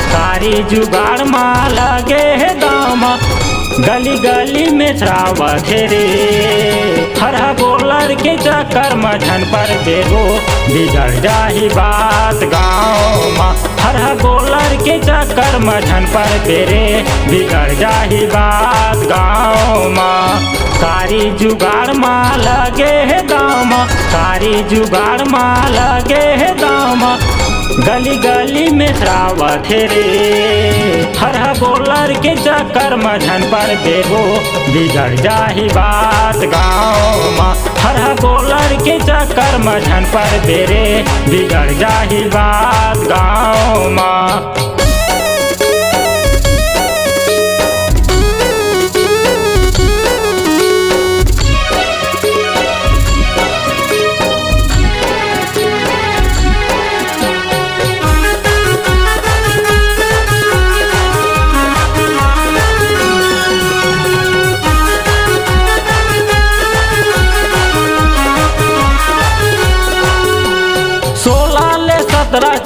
कारी जुगाड़ माँ लगे है दाम, गली गली में छावत रे। हर गोलर के चक्कर में झन पर बेगो बिगड़ जाही बात गाँव माँ। हर गोलर के चक्कर में झन पर बेरे बिगड़ जाही बात गाँव माँ। कारी जुगाड़ माँ लगे है दाम, कारी जुगाड़ माँ लगे है दाम, गली गली में छावत रे। हर गोलर के चक्कर में झन पर बेगो बिगड़ जाही बात गाँव माँ। हर गोलर के चक्कर में झन पर बेरे बिगड़ जाही बात गाँव माँ।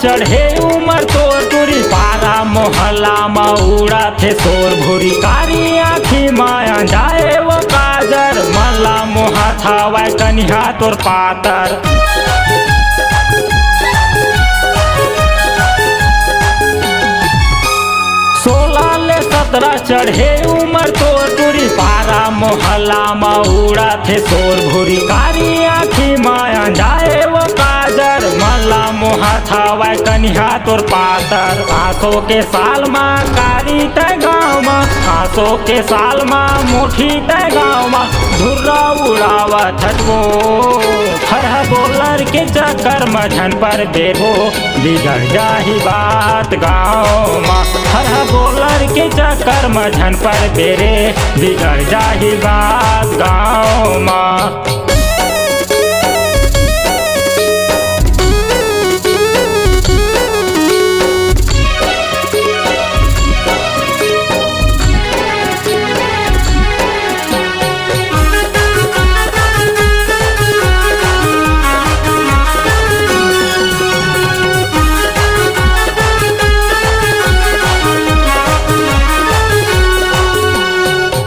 चढ़े उमर तो टूरी पारा मोहल्ला में उड़ा थे शोर भूरी। कारी आँखी माया जाए वो काजर, मल्ला मोहा था वह कन्या तोर पातर। 16 चढ़े उमर तो टूरी पारा मोहल्ला में उड़ा थे शोर भूरी। कारी आँखी माया जाए वो काजर, मल्ला मोहा था वह कन्या तोर पातर। आंसू के साल माँ कारी तय गाँव माँ, आंसू के साल माँ मुठी तय गाँव माँ, धुर्रा उड़ावत हटवो। हर गोलर के चक्कर में झन पर बेगो बिगड़ जाही बात गाँव माँ। हर गोलर के चक्कर में झन पर बेरे बिगड़ जाही बात गाँव माँ।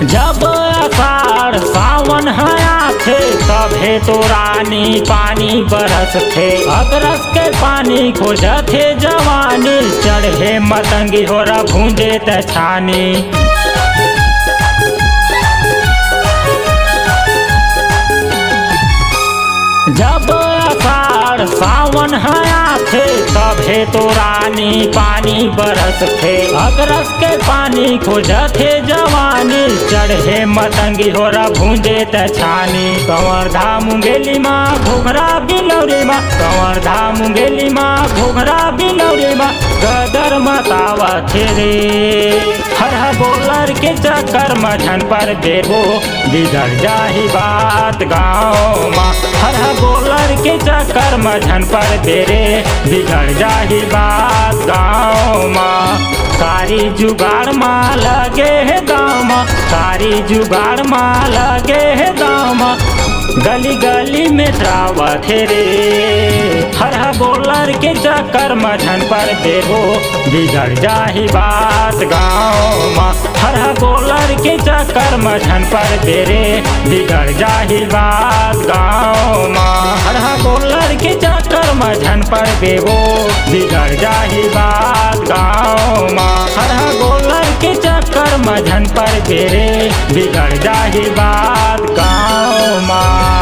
जब आषाढ़ सावन हया थे तभे तो रानी पानी बरस थे। अगरस के पानी खोजथे जवानी, चढ़े मतंगी हो रहा भूंजे त छानी। जब आषाढ़ सावन हया थे तभे तो रानी पानी बरस थे। अगरस के पानी खोजथे जवानी, चढ़े मतंगी हो रहा भूंजे त छानी। कंवर धाम मुंगेली माँ घोघरा बिलौरी माँ, कंवर धाम मुंगेली माँ घोघरा बिलौरी माँ, गदर मतावत रे। हर गोलर के चक्कर में झन पर बेगो बिगड़ जाही बात गाँव माँ। हर गोलर के चक्कर में झन पर बेरे बिगड़ जाही बात गाँव माँ। कारी जुगाड़ माँ लगे है दाम, कारी जुगाड़ माँ लगे है दाम, गली गली में छावत रे। हर गोलर के चक्कर में झन पर बेगो बिगड़ जाही बात गाँव माँ। हर गोलर के चक्कर में झन पर बेरे बिगड़ जाही बात गाँव माँ। हर गोलर के चक्कर में झन पर बेगो बिगड़ जाही बात गाँव माँ। हर गोलर के चक्कर में झन पर बेरे बिगड़ जाही बात गाँव माँ।